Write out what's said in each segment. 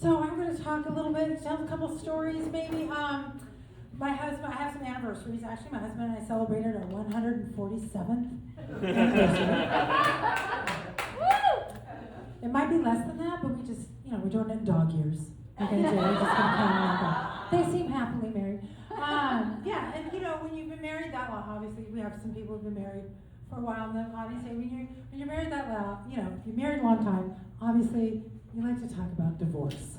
So I'm going to talk a little bit, tell a couple stories maybe. My husband, I have some anniversaries. Actually, my husband and I celebrated our 147th anniversary. It might be less than that, but we just, we're doing it in dog years. We're just going to count on that. They seem happily married. Yeah, and when you've been married that long, obviously we have some people who've been married for a while, and then obviously when you're married that long, if you're married a long time, obviously you like to talk about divorce.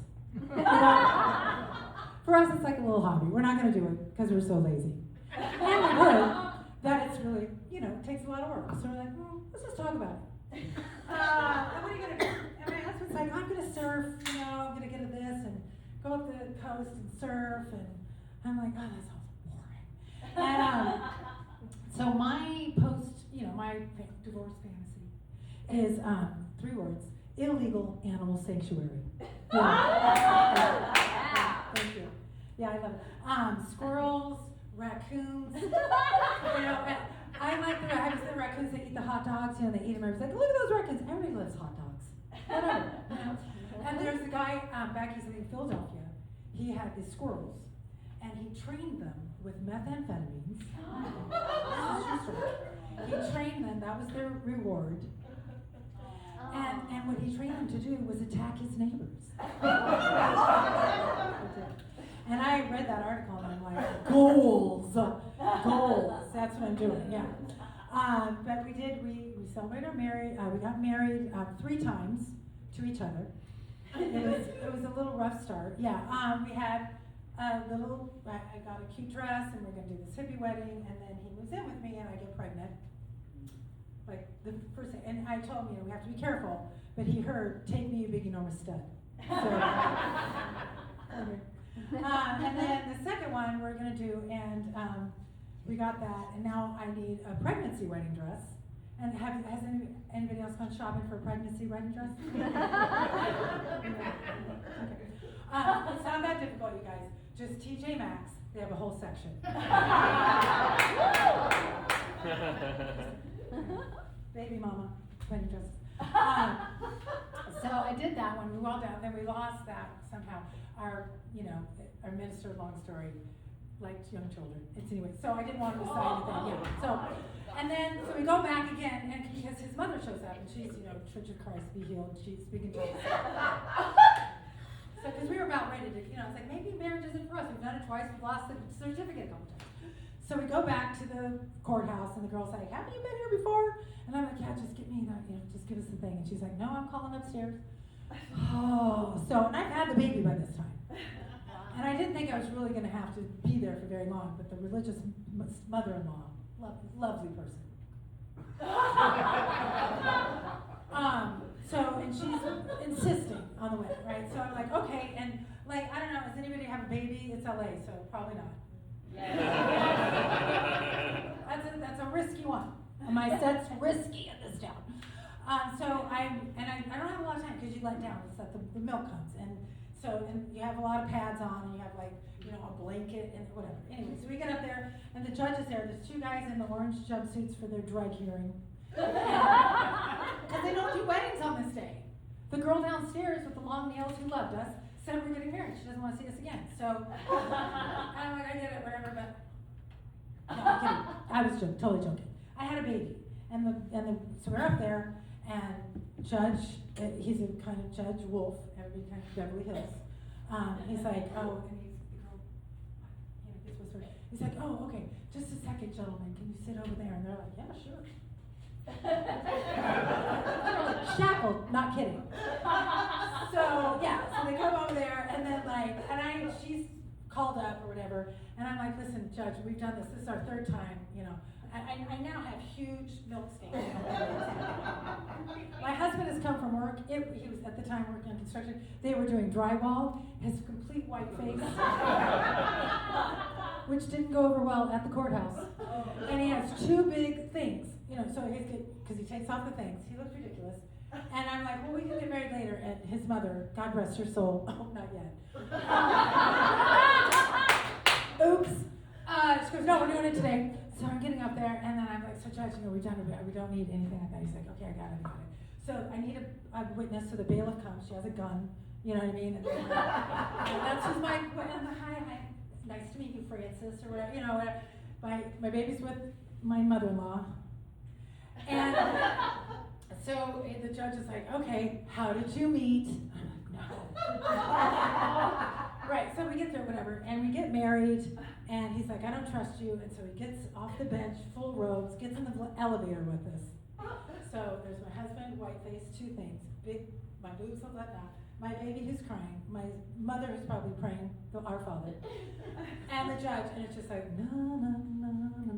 For us, it's like a little hobby. We're not going to do it because we're so lazy. And we would, that it's really, it takes a lot of work. So we're like, let's just talk about it. And what are you going to do? And my husband's like, I'm going to surf, I'm going to get to this and go up the coast and surf. And I'm like, oh, that sounds boring. And so my my divorce fantasy is 3 words: illegal animal sanctuary. Yeah. Thank you. Yeah, I love it. Squirrels, raccoons. I like the raccoons that eat the hot dogs. They eat them. Everybody's like, look at those raccoons. Everybody loves hot dogs. Whatever. And there's a guy back in Philadelphia. He had these squirrels, and he trained them with methamphetamines. He trained them. That was their reward. And what he trained them to do was attack his neighbors. And I read that article and I'm like, goals. That's what I'm doing, yeah. But we celebrated our marriage. We got married 3 times to each other. It was a little rough start. Yeah, we had I got a cute dress and we're going to do this hippie wedding, and then he moves in with me and I get pregnant. Like the first thing, and I told him, we have to be careful, but he heard, take me, you big enormous stud. So, and then the second one we're going to do, and we got that, and now I need a pregnancy wedding dress. And has anybody else gone shopping for a pregnancy wedding dress? Okay. It's not that difficult, you guys. Just TJ Maxx, they have a whole section. Baby mama wedding dresses. So I did that one. We walked out, then we lost that somehow. Our minister, long story, liked young children. Anyway, so I didn't want to decide anything. Yeah. So we go back again, and because his mother shows up, and she's, Church of Christ, be healed. She's speaking to us. So because we were about ready to, it's like maybe marriage isn't for us. We've done it twice. We've lost the certificate a couple times. So we go back to the courthouse, and the girl's like, haven't you been here before? And I'm like, yeah, just give me that, just give us the thing. And she's like, no, I'm calling upstairs. And I've had the baby by this time. And I didn't think I was really going to have to be there for very long, but the religious mother-in-law, lovely person. And she's insisting on the wedding, right? So I'm like, okay, and I don't know, does anybody have a baby? It's LA, so probably not. That's a risky one. My set's risky in this town. I don't have a lot of time because you let down. It's that the milk comes, and you have a lot of pads on, and you have a blanket and whatever. Anyway, so we get up there, and the judge is there. There's 2 guys in the orange jumpsuits for their drug hearing. Because they don't do weddings on this day. The girl downstairs with the long nails who loved us said we're getting married. She doesn't want to see us again. So I'm like, I get it, whatever, but no, I'm kidding. I was totally joking. I had a baby, so we're up there, and Judge, he's a kind of Judge Wolf, every kind of Beverly Hills. He's like, oh, and he's whispering. He's like, oh, okay, just a second, gentlemen, can you sit over there? And they're like, yeah, sure. Shackled, not kidding. So they come over there, and then she's called up or whatever, and I'm like, listen, Judge, we've done this. This is our 3rd time, I now have huge milk stains. My husband has come from work. He was at the time working in construction. They were doing drywall. His complete white face, which didn't go over well at the courthouse. And he has 2 big things, so because he takes off the things. He looks ridiculous. And I'm like, well, we can get married later. And his mother, God rest her soul, not yet. Oops. She goes, no, we're doing it today. So I'm getting up there, and then I'm like, so Judge, we've done it. We don't need anything like that. He's like, okay, I got it. So I need a witness, so the bailiff comes. She has a gun, You know what I mean? And that's just my, hi, nice to meet you, Francis, or whatever, you know, whatever. My baby's with my mother-in-law. And so the judge is like, okay, how did you meet? I'm like, no. Right, so we get there, whatever, and we get married, and he's like, I don't trust you, and so he gets off the bench, full robes, gets in the elevator with us. So there's my husband, white face, two things, my boobs are let down, my baby who's crying, my mother who's probably praying, Our Father, and the judge, and it's just like, no, no, no, no, no, no,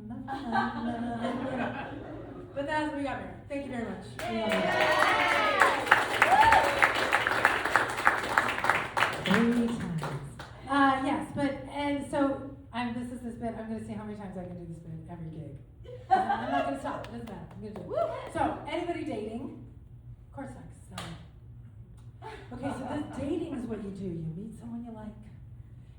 no. But that's we got married. Thank you very much. Yes, but, and so, this is this bit, I'm going to see how many times I can do this bit every gig. I'm not going to stop, it doesn't matter, I'm going to do it. So, anybody dating? Courthouse. Okay, so this dating is what you do. You meet someone you like,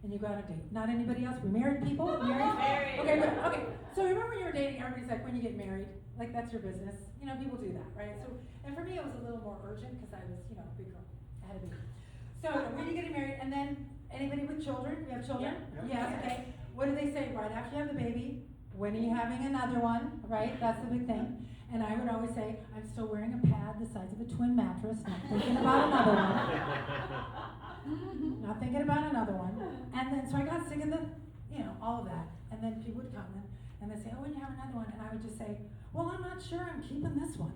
and you go on a date. Not anybody else? We married people? Married? Okay, good. Okay, so remember when you were dating, everybody's like, when you get married, like that's your business. You know, people do that, right? So, and for me it was a little more urgent because I was, a big girl. I had a baby. So, when are you getting married? And then, anybody with children? You have children? Yeah. Yes, okay. What do they say right after you have the baby? When are you having another one, right? That's the big thing. And I would always say, I'm still wearing a pad the size of a twin mattress, not thinking about another one. Not thinking about another one. And then, so I got sick of the, all of that. And then people would come and they'd say, oh, when you have another one? And I would just say, well, I'm not sure, I'm keeping this one.